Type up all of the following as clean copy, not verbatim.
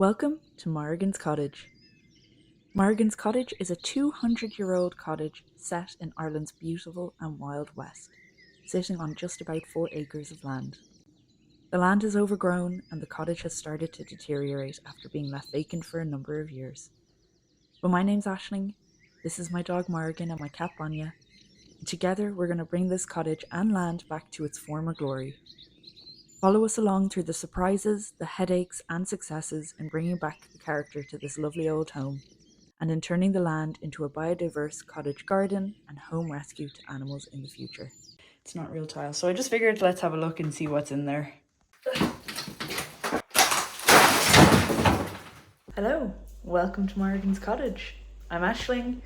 Welcome to Morrigan's Cottage. Morrigan's Cottage is a 200-year-old cottage set in Ireland's beautiful and wild west, sitting on just about 4 acres of land. The land is overgrown and the cottage has started to deteriorate after being left vacant for a number of years. But my name's Aisling, this is my dog Morrigan and my cat Banya, and together we're going to bring this cottage and land back to its former glory. Follow us along through the surprises, the headaches, and successes in bringing back the character to this lovely old home, and in turning the land into a biodiverse cottage garden and home rescue to animals in the future. It's not real tile, so I just figured let's have a look and see what's in there. Hello, welcome to Morrigan's Cottage. I'm Aisling,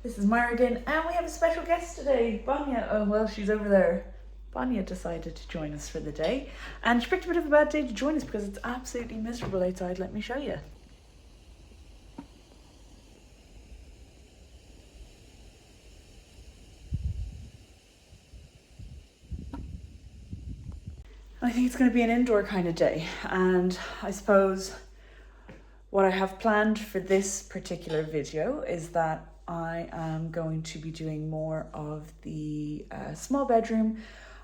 this is Morrigan, and we have a special guest today, Banya. Oh well, she's over there. Banya decided to join us for the day, and she picked a bit of a bad day to join us because it's absolutely miserable outside. Let me show you. I think it's going to be an indoor kind of day, and I suppose what I have planned for this particular video is that I am going to be doing more of the small bedroom.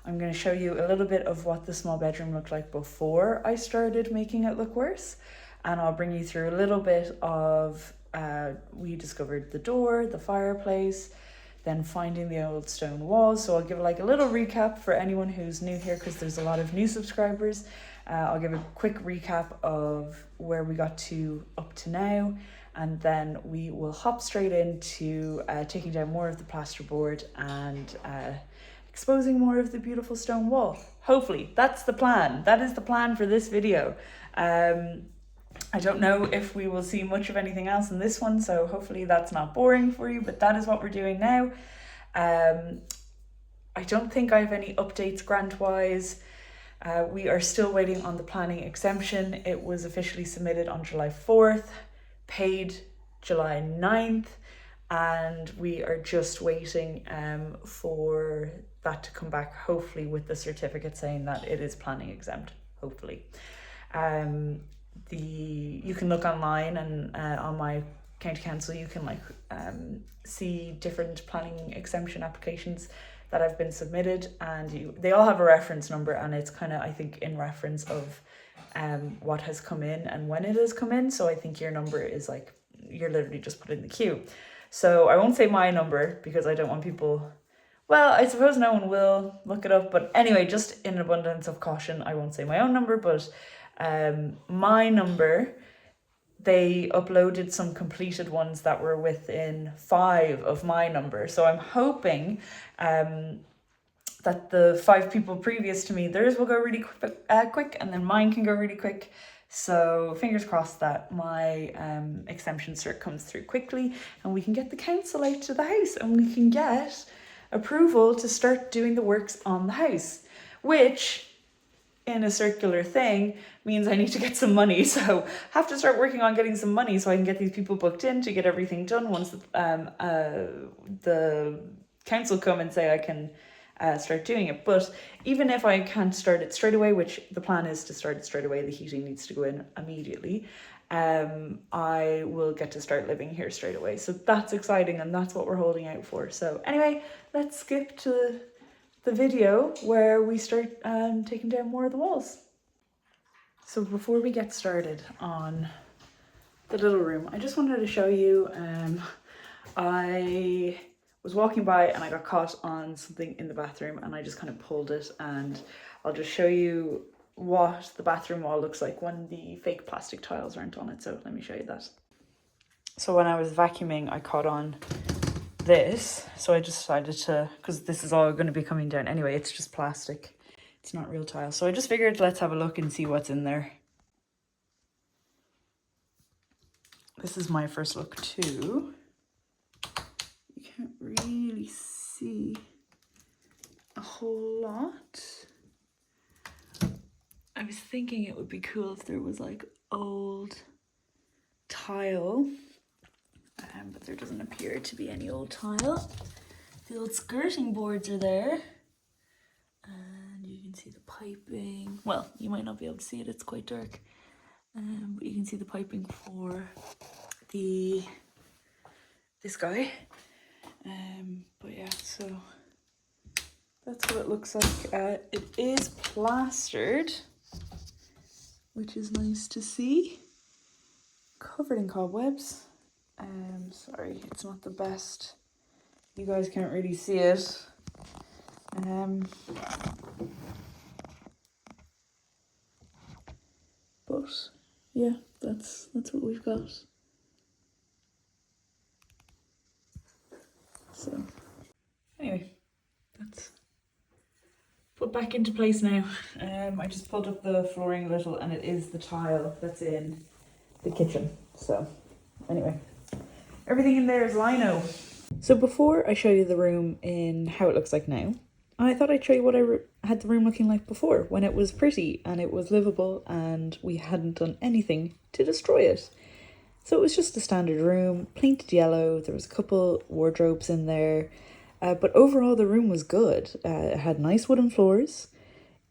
I'm going to show you a little bit of what the small bedroom looked like before I started making it look worse. And I'll bring you through a little bit of, we discovered the door, the fireplace, then finding the old stone walls. So I'll give like a little recap for anyone who's new here because there's a lot of new subscribers. I'll give a quick recap of where we got to up to now. And then we will hop straight into taking down more of the plasterboard and exposing more of the beautiful stone wall. Hopefully, that's the plan. That is the plan for this video. I don't know if we will see much of anything else in this one, so hopefully that's not boring for you, but that is what we're doing now. I don't think I have any updates grant-wise. We are still waiting on the planning exemption. It was officially submitted on July 4th, paid July 9th, and we are just waiting for that to come back, hopefully with the certificate saying that it is planning exempt, hopefully. You can look online and on my county council you can see different planning exemption applications that have been submitted, and they all have a reference number, and it's kind of, I think, in reference of what has come in and when it has come in. So I think your number is like, you're literally just put in the queue. So I won't say my number because I don't want people, well, I suppose no one will look it up, but anyway, just in abundance of caution, I won't say my own number, but my number, they uploaded some completed ones that were within 5 of my number. So I'm hoping that the 5 people previous to me, theirs will go really quick, and then mine can go really quick. So fingers crossed that my exemption cert comes through quickly and we can get the council out to the house and we can get approval to start doing the works on the house, which in a circular thing means I need to get some money. So have to start working on getting some money so I can get these people booked in to get everything done once the council come and say I can start doing it. But even if I can't start it straight away, which the plan is to start it straight away, the heating needs to go in immediately, I will get to start living here straight away. So that's exciting, and that's what we're holding out for. So anyway, let's skip to the video where we start taking down more of the walls. So before we get started on the little room, I just wanted to show you, I was walking by and I got caught on something in the bathroom and I just kind of pulled it, and I'll just show you what the bathroom wall looks like when the fake plastic tiles aren't on it. So let me show you that. So when I was vacuuming, I caught on this, so I just decided to, because this is all going to be coming down anyway, it's just plastic, it's not real tile, so I just figured let's have a look and see what's in there. This is my first look too. You can't really see a whole lot. I was thinking it would be cool if there was like old tile, but there doesn't appear to be any old tile. The old skirting boards are there, and you can see the piping. Well, you might not be able to see it, it's quite dark. But you can see the piping for this guy. But yeah, so that's what it looks like. It is plastered, which is nice to see. Covered in cobwebs. Sorry, it's not the best. You guys can't really see it. But yeah, that's what we've got. So anyway, that's put back into place now. I just pulled up the flooring a little, and it is the tile that's in the kitchen. So anyway, everything in there is lino. So before I show you the room in how it looks like now, I thought I'd show you what I had the room looking like before, when it was pretty and it was livable and we hadn't done anything to destroy it. So it was just a standard room, painted yellow. There was a couple wardrobes in there, but overall the room was good. It had nice wooden floors.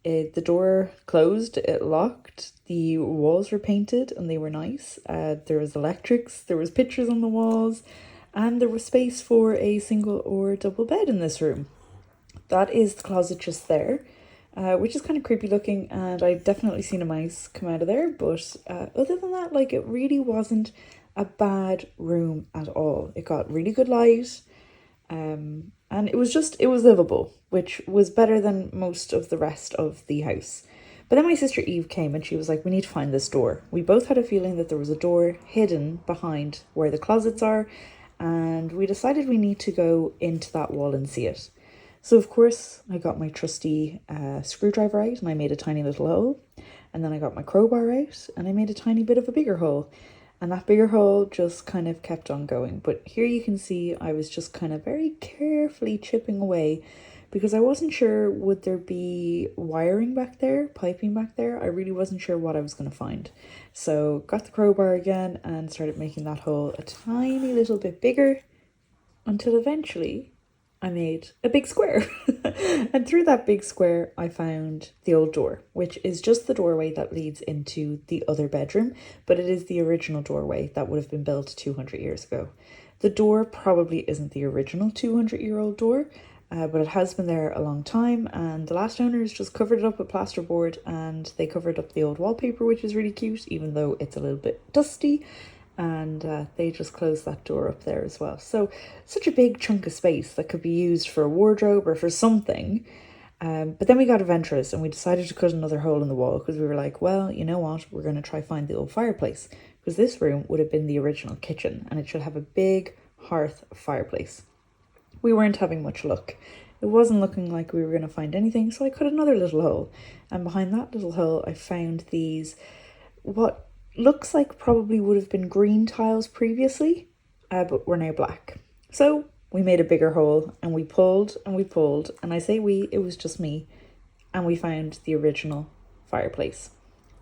The door closed, it locked. The walls were painted and they were nice. There was electrics, there was pictures on the walls, and there was space for a single or double bed in this room. That is the closet just there, which is kind of creepy looking, and I've definitely seen a mouse come out of there, but other than that, like, it really wasn't a bad room at all. It got really good light, and it was livable, which was better than most of the rest of the house. But then my sister Eve came and she was like, we need to find this door. We both had a feeling that there was a door hidden behind where the closets are, and we decided we need to go into that wall and see it. So of course I got my trusty screwdriver out and I made a tiny little hole, and then I got my crowbar out and I made a tiny bit of a bigger hole, and that bigger hole just kind of kept on going. But here you can see I was just kind of very carefully chipping away because I wasn't sure would there be wiring back there, piping back there. I really wasn't sure what I was going to find. So got the crowbar again and started making that hole a tiny little bit bigger until eventually I made a big square. And through that big square I found the old door, which is just the doorway that leads into the other bedroom, but it is the original doorway that would have been built 200 years ago. The door probably isn't the original 200-year-old door, but it has been there a long time, and the last owners just covered it up with plasterboard, and they covered up the old wallpaper, which is really cute, even though it's a little bit dusty. And they just closed that door up there as well. So such a big chunk of space that could be used for a wardrobe or for something. But then we got adventurous and we decided to cut another hole in the wall because we were like, well, you know what, we're going to try find the old fireplace, because this room would have been the original kitchen and it should have a big hearth fireplace. We weren't having much luck. It wasn't looking like we were going to find anything, so I cut another little hole, and behind that little hole I found these, what looks like probably would have been green tiles previously, but were now black. So we made a bigger hole and we pulled and we pulled, and I say we, it was just me, and we found the original fireplace.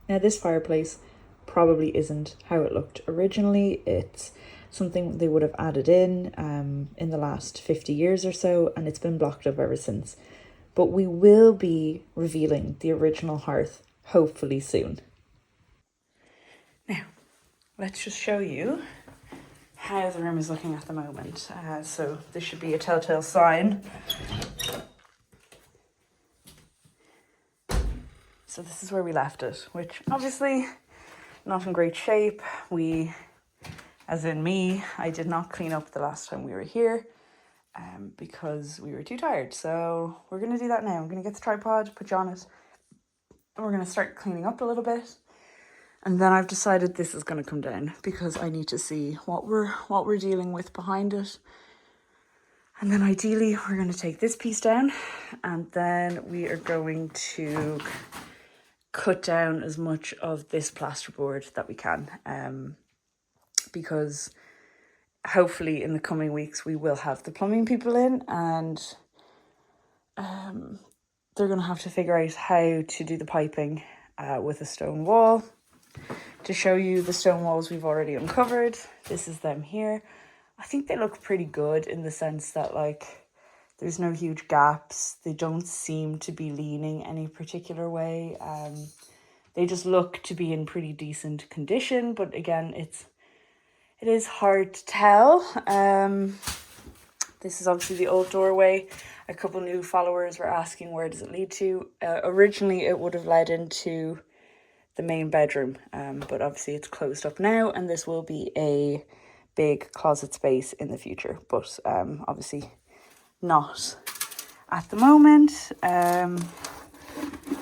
Now this fireplace probably isn't how it looked originally. It's something they would have added in the last 50 years or so, and it's been blocked up ever since. But we will be revealing the original hearth hopefully soon. Now, let's just show you how the room is looking at the moment. So this should be a telltale sign. So this is where we left it, which obviously not in great shape. We, as in me, I did not clean up the last time we were here because we were too tired. So we're going to do that now. I'm going to get the tripod, put you on it, and we're going to start cleaning up a little bit. And then I've decided this is going to come down because I need to see what we're dealing with behind it. And then ideally we're going to take this piece down, and then we are going to cut down as much of this plasterboard that we can, because hopefully in the coming weeks we will have the plumbing people in, and they're going to have to figure out how to do the piping with a stone wall. To show you the stone walls we've already uncovered, this is them here. I think they look pretty good in the sense that, like, there's no huge gaps. They don't seem to be leaning any particular way. They just look to be in pretty decent condition, but again, it is hard to tell. This is obviously the old doorway. A couple new followers were asking where does it lead to. Originally, it would have led into the main bedroom, but obviously it's closed up now, and this will be a big closet space in the future, but obviously not at the moment.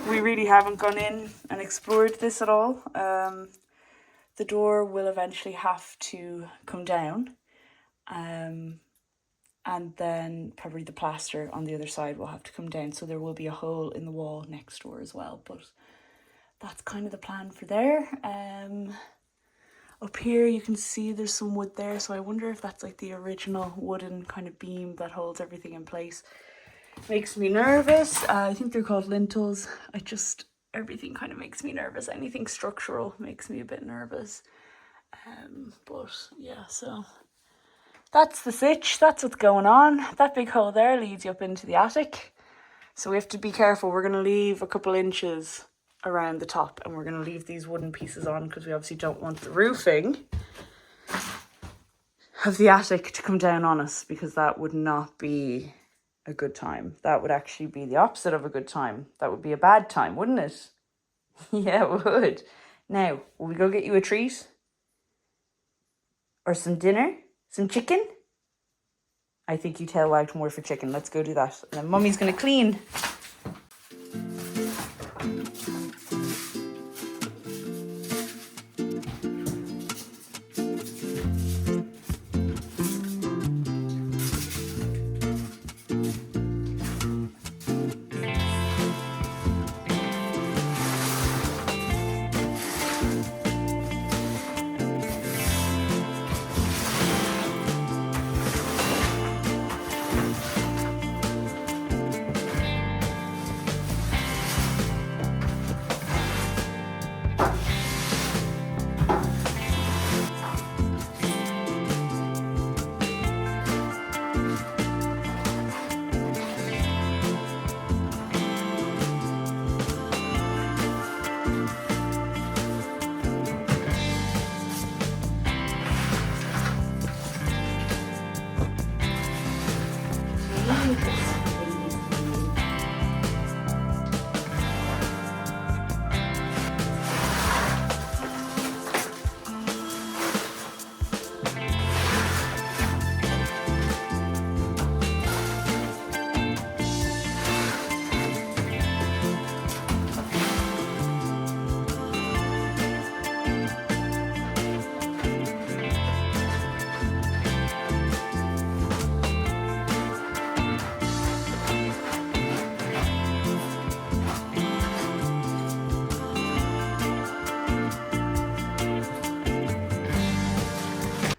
We really haven't gone in and explored this at all. The door will eventually have to come down, and then probably the plaster on the other side will have to come down, so there will be a hole in the wall next door as well, but that's kind of the plan for there. Up here you can see there's some wood there, so I wonder if that's like the original wooden kind of beam that holds everything in place. Makes me nervous. I think they're called lintels. Everything kind of makes me nervous. Anything structural makes me a bit nervous. But yeah, so that's the sitch. That's what's going on. That big hole there leads you up into the attic, so we have to be careful. We're going to leave a couple inches around the top, and we're going to leave these wooden pieces on because we obviously don't want the roofing of the attic to come down on us, because that would not be a good time. That would actually be the opposite of a good time. That would be a bad time, wouldn't it? Yeah, it would. Now, will we go get you a treat? Or some dinner? Some chicken? I think you tail wagged more for chicken. Let's go do that. And then Mummy's going to clean.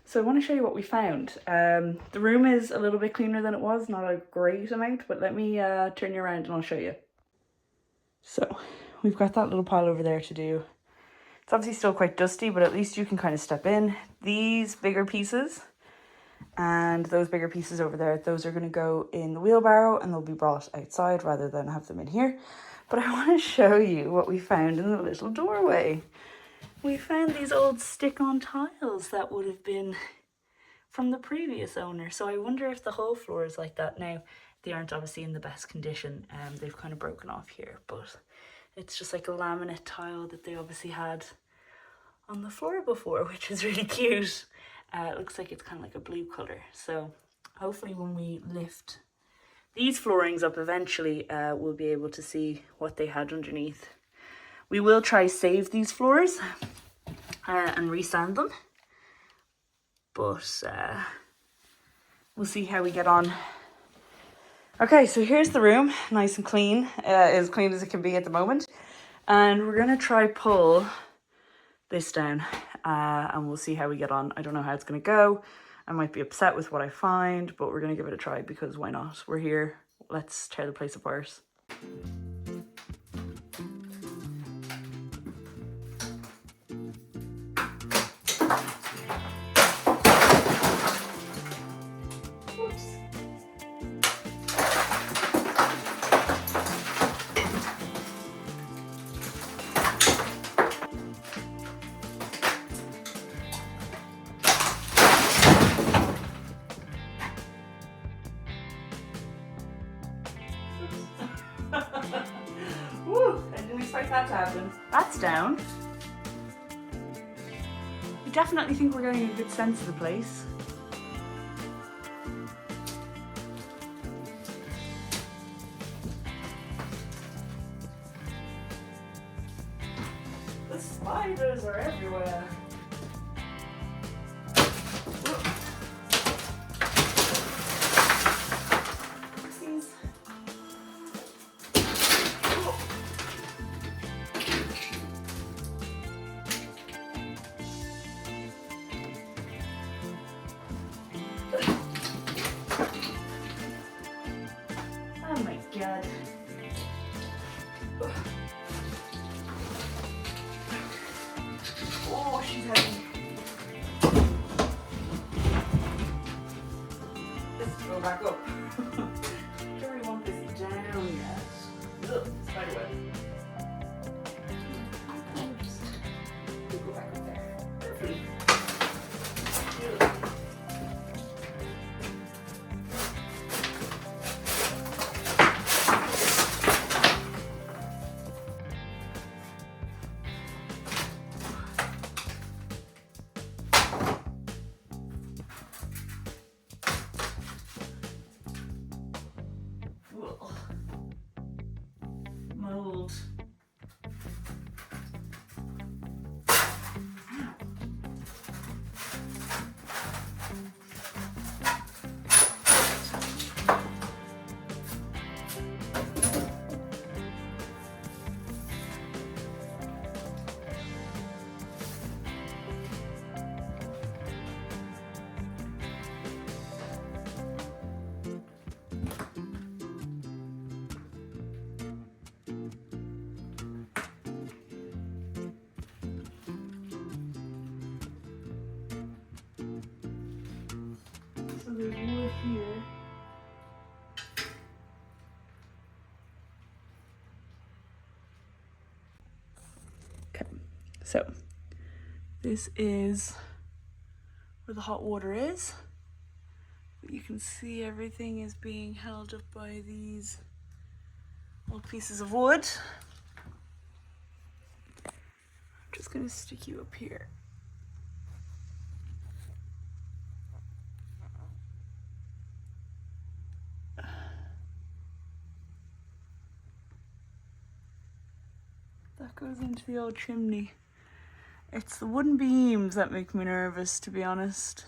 So I want to show you what we found. The room is a little bit cleaner than it was, not a great amount, but let me turn you around and I'll show you. So we've got that little pile over there to do. It's obviously still quite dusty, but at least you can kind of step in. These bigger pieces and those bigger pieces over there, those are going to go in the wheelbarrow and they'll be brought outside rather than have them in here. But I want to show you what we found in the little doorway. We found these old stick-on tiles that would have been from the previous owner. So I wonder if the whole floor is like that. Now, they aren't obviously in the best condition. They've kind of broken off here, but it's just like a laminate tile that they obviously had on the floor before, which is really cute. It looks like it's kind of like a blue colour. So hopefully when we lift these floorings up eventually, we'll be able to see what they had underneath. We will try save these floors and resand them, but we'll see how we get on. Okay, so here's the room, nice and clean, as clean as it can be at the moment. And we're gonna try pull this down and we'll see how we get on. I don't know how it's gonna go. I might be upset with what I find, but we're gonna give it a try because why not? We're here, let's tear the place apart. down. I definitely think we're getting a good sense of the place. The spiders are everywhere. Oh my god. Oh, she's heavy. Let's go back up. Don't really want this down yet. Ugh, spider web. Go back up there. Carefully. Ugh. Mold. So there's wood here. Okay, so this is where the hot water is. But you can see everything is being held up by these old pieces of wood. I'm just gonna stick you up here. That goes into the old chimney. It's the wooden beams that make me nervous, to be honest.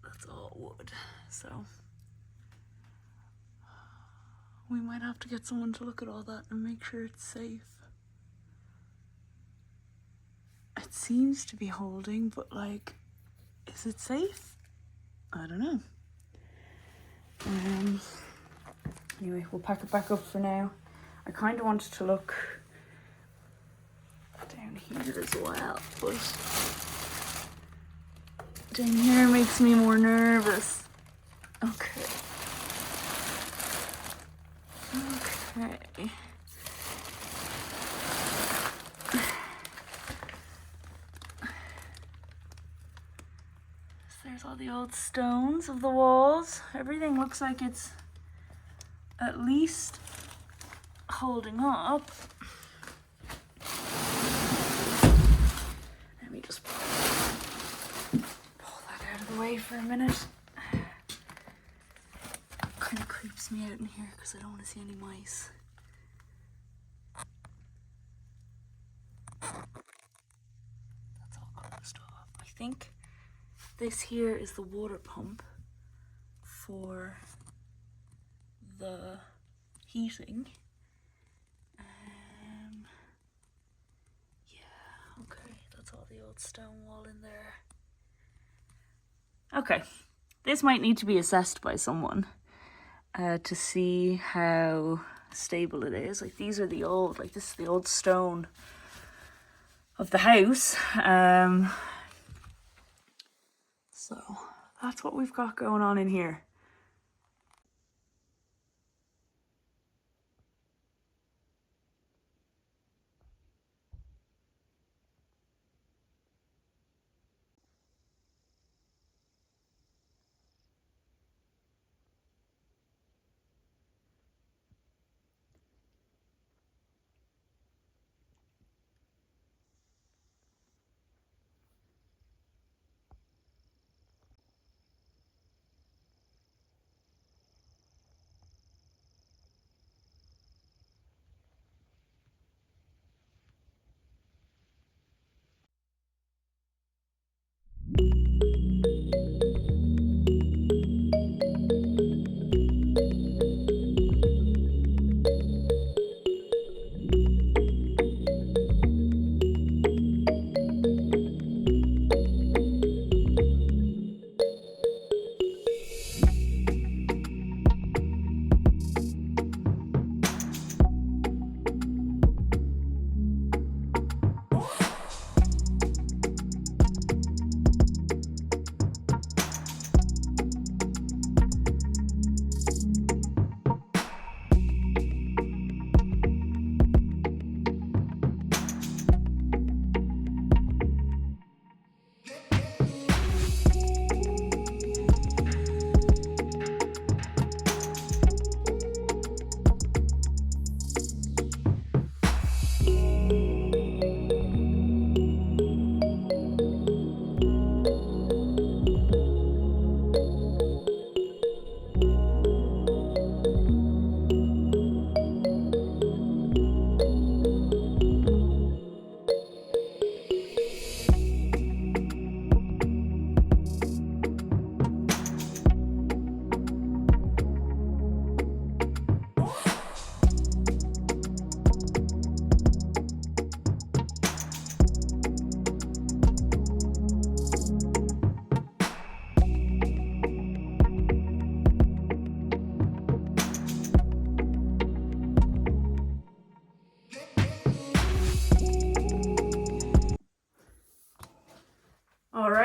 That's all wood, so we might have to get someone to look at all that and make sure it's safe. It seems to be holding, but like, is it safe? I don't know. Anyway, we'll pack it back up for now. I kind of wanted to look down here as well, but down here makes me more nervous. Okay. Okay. There's all the old stones of the walls. Everything looks like it's at least holding up. Let me just pull that out of the way for a minute. Kind of creeps me out in here because I don't want to see any mice. That's all closed off. I think this here is the water pump for the heating. Yeah, okay, that's all the old stone wall in there. Okay, this might need to be assessed by someone to see how stable it is. Like, these are the old, like, this is the old stone of the house. So that's what we've got going on in here.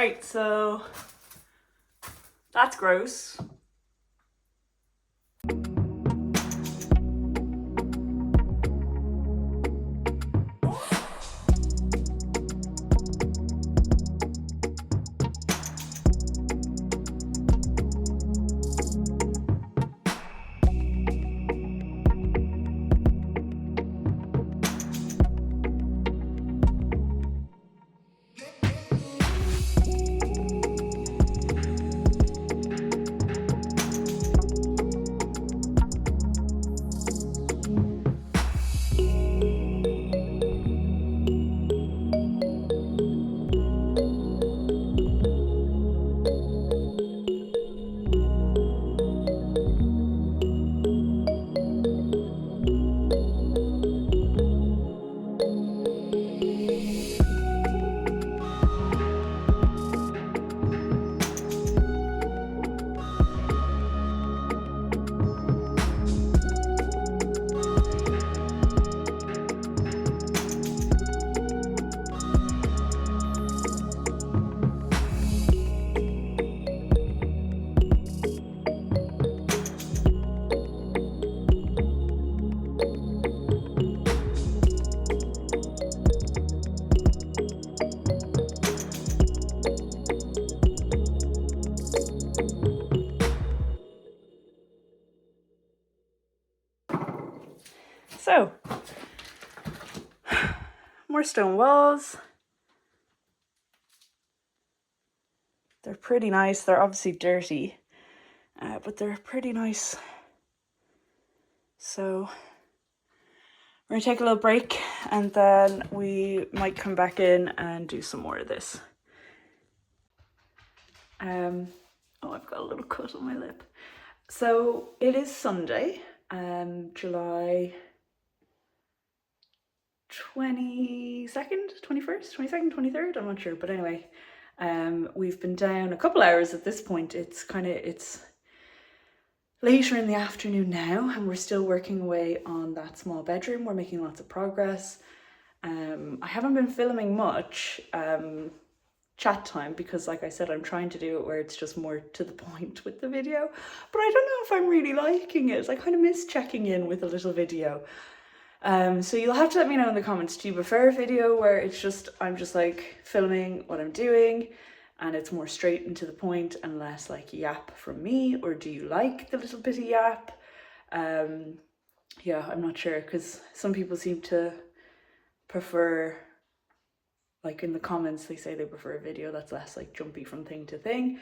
Right, so that's gross. So, more stone walls. They're pretty nice. They're obviously dirty, but they're pretty nice. So we're gonna take a little break and then we might come back in and do some more of this. Oh, I've got a little cut on my lip. So it is Sunday, July 22nd, 21st, 22nd, 23rd, I'm not sure, but anyway, we've been down a couple hours at this point. It's later in the afternoon now and we're still working away on that small bedroom. We're making lots of progress. I haven't been filming much chat time because, like I said, I'm trying to do it where it's just more to the point with the video, but I don't know if I'm really liking it. I kind of miss checking in with a little video. So you'll have to let me know in the comments, do you prefer a video where I'm just like filming what I'm doing and it's more straight and to the point and less like yap from me, or do you like the little bit of yap? Yeah, I'm not sure, because some people seem to prefer, like in the comments they say they prefer a video that's less like jumpy from thing to thing.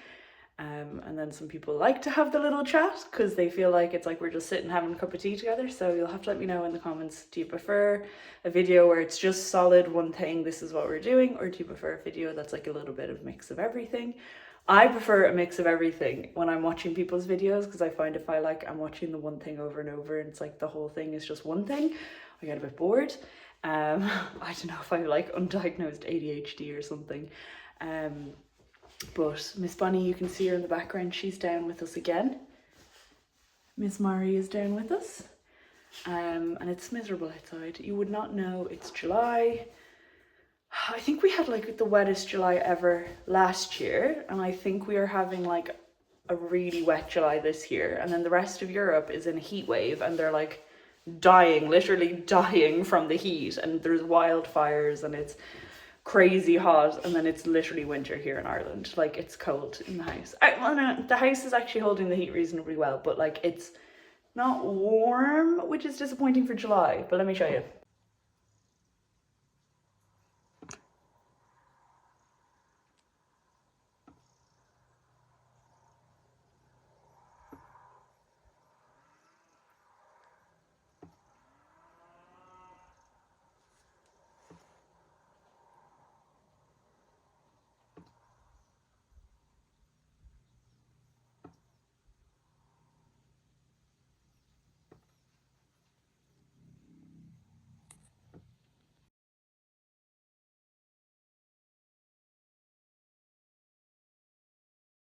And then some people like to have the little chat because they feel like it's like we're just sitting having a cup of tea together. So you'll have to let me know in the comments, do you prefer a video where it's just solid one thing, this is what we're doing, or do you prefer a video that's like a little bit of mix of everything? I prefer a mix of everything when I'm watching people's videos, because I find if I'm watching the one thing over and over and it's like the whole thing is just one thing, I get a bit bored. I don't know if I'm like undiagnosed ADHD or something. But Miss Bonnie, you can see her in the background, she's down with us again. Miss Mari is down with us. And it's miserable outside. You would not know it's July. I think we had like the wettest July ever last year, and I think we are having like a really wet July this year, and then the rest of Europe is in a heat wave and they're like dying, literally dying from the heat, and there's wildfires and it's crazy hot, and then it's literally winter here in Ireland. Like, it's cold in the house. Well, no, the house is actually holding the heat reasonably well, but like it's not warm, which is disappointing for July. But let me show you.